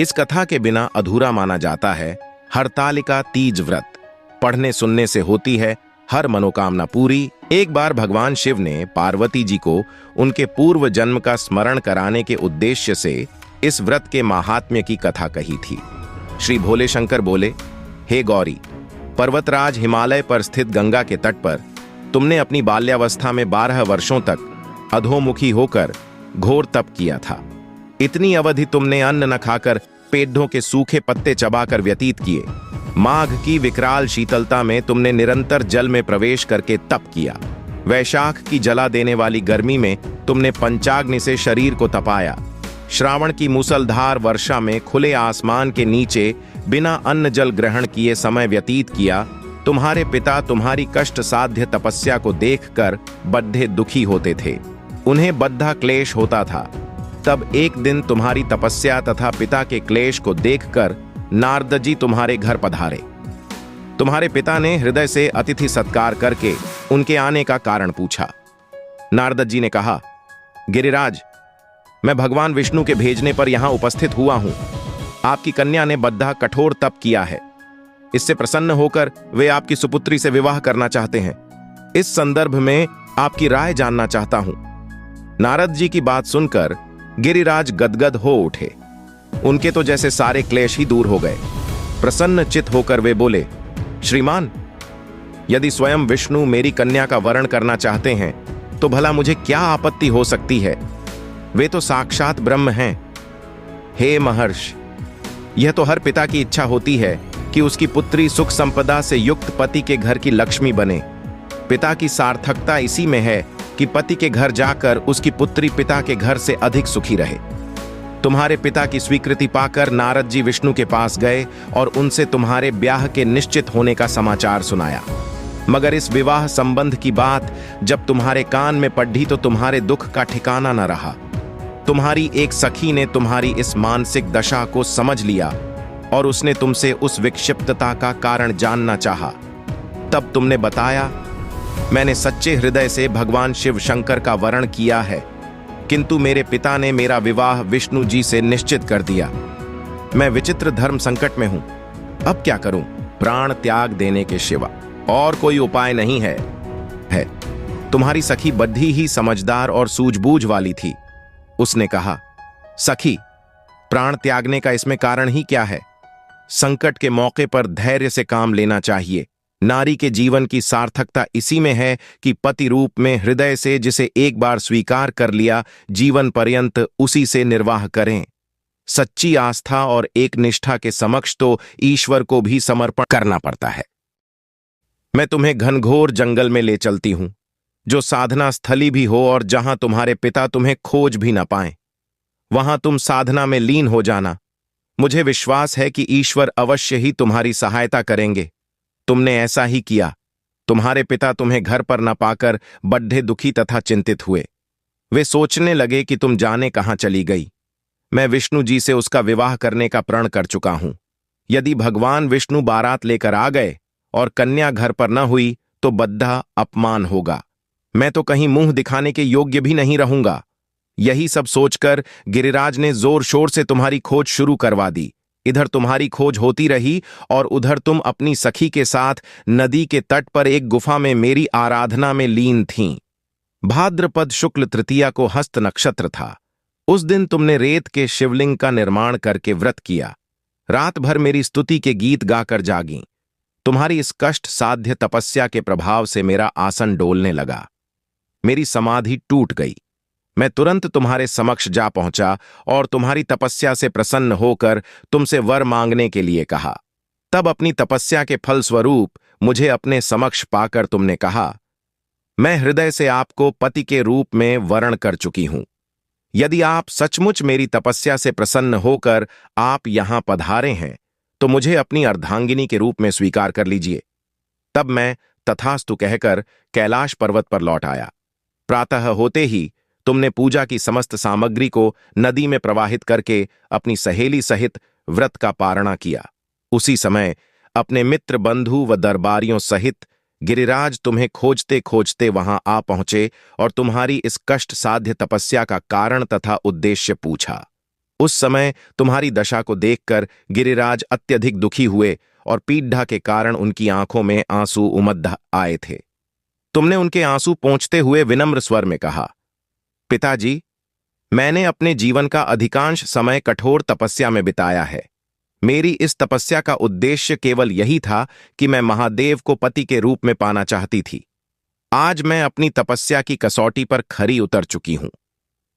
इस कथा के बिना अधूरा माना जाता है हरतालिका तीज व्रत। पढ़ने सुनने से होती है हर मनोकामना पूरी। एक बार भगवान शिव ने पार्वती जी को उनके पूर्व जन्म का स्मरण कराने के उद्देश्य से इस व्रत के महात्म्य की कथा कही थी। श्री भोले शंकर बोले, हे गौरी, पर्वतराज हिमालय पर स्थित गंगा के तट पर तुमने अपनी बाल्यावस्था में 12 वर्षों तक अधोमुखी होकर घोर तप किया था। इतनी अवधि तुमने अन्न न खाकर पेड़ों के सूखे पत्ते चबाकर व्यतीत किए। माघ की विकराल शीतलता में तुमने निरंतर जल में प्रवेश करके तप किया। वैशाख की जला देने वाली गर्मी में तुमने पंचाग्नि से शरीर को तपाया। श्रावण की मूसलधार वर्षा में खुले आसमान के नीचे बिना अन्न जल ग्रहण किए समय व्यतीत किया। तुम्हारे पिता तुम्हारी कष्ट साध्य तपस्या को देखकर बद्धे दुखी होते थे, उन्हें बद्धा क्लेश होता था। तब एक दिन तुम्हारी तपस्या तथा पिता के क्लेश को देखकर नारद जी तुम्हारे घर पधारे। तुम्हारे पिता ने हृदय से अतिथि सत्कार करके उनके आने का कारण पूछा। नारद जी ने कहा, गिरिराज, मैं भगवान विष्णु के भेजने पर यहां उपस्थित हुआ हूं। आपकी कन्या ने बद्धा कठोर तप किया है। इससे प्रसन्न होकर वे आपकी सुपुत्री से विवाह करना चाहते हैं। इस संदर्भ में आपकी राय जानना चाहता हूं। नारद जी की बात सुनकर गिरिराज गदगद हो उठे। उनके तो जैसे सारे क्लेश ही दूर हो गए। प्रसन्न चित होकर वे बोले, श्रीमान, यदि स्वयं विष्णु मेरी कन्या का वरण करना चाहते हैं तो भला मुझे क्या आपत्ति हो सकती है। वे तो साक्षात ब्रह्म हैं। हे महर्षि, यह तो हर पिता की इच्छा होती है कि उसकी पुत्री सुख संपदा से युक्त पति के घर की लक्ष्मी बने। पिता की सार्थकता इसी में है कि पति के घर जाकर उसकी पुत्री पिता के घर से अधिक सुखी रहे। तुम्हारे पिता की स्वीकृति पाकर नारद जी विष्णु के पास गए और उनसे तुम्हारे ब्याह के निश्चित होने का समाचार सुनाया। मगर इस विवाह संबंध की बात जब तुम्हारे कान में पड़ी तो तुम्हारे दुख का ठिकाना न रहा। तुम्हारी एक सखी ने तुम्हारी इस मानसिक दशा को समझ लिया और उसने तुमसे उस विक्षिप्तता का कारण जानना चाहा। तब तुमने बताया, मैंने सच्चे हृदय से भगवान शिव शंकर का वरण किया है, किंतु मेरे पिता ने मेरा विवाह विष्णु जी से निश्चित कर दिया। मैं विचित्र धर्म संकट में हूं, अब क्या करूं? प्राण त्याग देने के सिवा और कोई उपाय नहीं है। तुम्हारी सखी बद्धी ही समझदार और सूझबूझ वाली थी। उसने कहा, सखी, प्राण त्यागने का इसमें कारण ही क्या है? संकट के मौके पर धैर्य से काम लेना चाहिए। नारी के जीवन की सार्थकता इसी में है कि पति रूप में हृदय से जिसे एक बार स्वीकार कर लिया, जीवन पर्यंत उसी से निर्वाह करें। सच्ची आस्था और एक निष्ठा के समक्ष तो ईश्वर को भी समर्पण करना पड़ता है। मैं तुम्हें घनघोर जंगल में ले चलती हूं, जो साधना स्थली भी हो और जहां तुम्हारे पिता तुम्हें खोज भी न पाएं। वहां तुम साधना में लीन हो जाना। मुझे विश्वास है कि ईश्वर अवश्य ही तुम्हारी सहायता करेंगे। तुमने ऐसा ही किया। तुम्हारे पिता तुम्हें घर पर न पाकर बड्ढे दुखी तथा चिंतित हुए। वे सोचने लगे कि तुम जाने कहां चली गई। मैं विष्णु जी से उसका विवाह करने का प्रण कर चुका हूं। यदि भगवान विष्णु बारात लेकर आ गए और कन्या घर पर न हुई तो बद्धा अपमान होगा। मैं तो कहीं मुंह दिखाने के योग्य भी नहीं रहूंगा। यही सब सोचकर गिरिराज ने जोर शोर से तुम्हारी खोज शुरू करवा दी। इधर तुम्हारी खोज होती रही और उधर तुम अपनी सखी के साथ नदी के तट पर एक गुफा में मेरी आराधना में लीन थीं। भाद्रपद शुक्ल तृतीया को हस्त नक्षत्र था। उस दिन तुमने रेत के शिवलिंग का निर्माण करके व्रत किया। रात भर मेरी स्तुति के गीत गाकर जागीं। तुम्हारी इस कष्ट साध्य तपस्या के प्रभाव से मेरा आसन डोलने लगा। मेरी समाधि टूट गई। मैं तुरंत तुम्हारे समक्ष जा पहुंचा और तुम्हारी तपस्या से प्रसन्न होकर तुमसे वर मांगने के लिए कहा। तब अपनी तपस्या के फलस्वरूप मुझे अपने समक्ष पाकर तुमने कहा, मैं हृदय से आपको पति के रूप में वरण कर चुकी हूं। यदि आप सचमुच मेरी तपस्या से प्रसन्न होकर आप यहां पधारे हैं तो मुझे अपनी अर्धांगिनी के रूप में स्वीकार कर लीजिए। तब मैं तथास्तु कहकर कैलाश पर्वत पर लौट आया। प्रातः होते ही तुमने पूजा की समस्त सामग्री को नदी में प्रवाहित करके अपनी सहेली सहित व्रत का पारणा किया। उसी समय अपने मित्र बंधु व दरबारियों सहित गिरिराज तुम्हें खोजते खोजते वहां आ पहुंचे और तुम्हारी इस कष्ट साध्य तपस्या का कारण तथा उद्देश्य पूछा। उस समय तुम्हारी दशा को देखकर गिरिराज अत्यधिक दुखी हुए और पीड़ा के कारण उनकी आंखों में आंसू उमड़ आए थे। तुमने उनके आंसू पोंछते हुए विनम्र स्वर में कहा, पिताजी, मैंने अपने जीवन का अधिकांश समय कठोर तपस्या में बिताया है। मेरी इस तपस्या का उद्देश्य केवल यही था कि मैं महादेव को पति के रूप में पाना चाहती थी। आज मैं अपनी तपस्या की कसौटी पर खरी उतर चुकी हूं।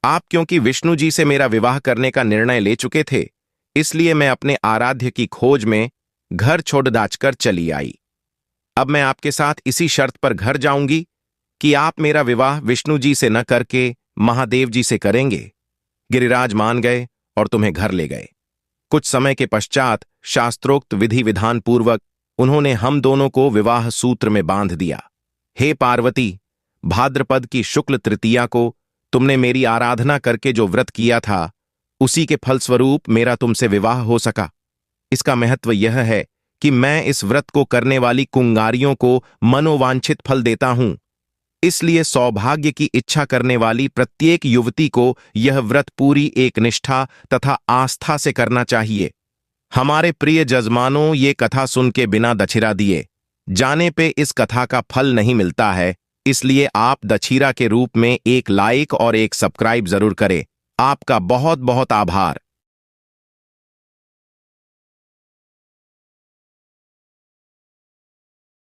आप क्योंकि विष्णु जी से मेरा विवाह करने का निर्णय ले चुके थे, इसलिए मैं अपने आराध्य की खोज में घर छोड़ दाचकर चली आई। अब मैं आपके साथ इसी शर्त पर घर जाऊंगी कि आप मेरा विवाह विष्णु जी से न करके महादेव जी से करेंगे। गिरिराज मान गए और तुम्हें घर ले गए। कुछ समय के पश्चात शास्त्रोक्त विधि विधान पूर्वक उन्होंने हम दोनों को विवाह सूत्र में बांध दिया। हे पार्वती, भाद्रपद की शुक्ल तृतीया को तुमने मेरी आराधना करके जो व्रत किया था, उसी के फलस्वरूप मेरा तुमसे विवाह हो सका। इसका महत्व यह है कि मैं इस व्रत को करने वाली कुंगारियों को मनोवांछित फल देता हूं। इसलिए सौभाग्य की इच्छा करने वाली प्रत्येक युवती को यह व्रत पूरी एक निष्ठा तथा आस्था से करना चाहिए। हमारे प्रिय जजमानों, ये कथा सुन के बिना दक्षिणा दिए जाने पे इस कथा का फल नहीं मिलता है, इसलिए आप दक्षिणा के रूप में एक लाइक और एक सब्सक्राइब जरूर करें। आपका बहुत बहुत आभार।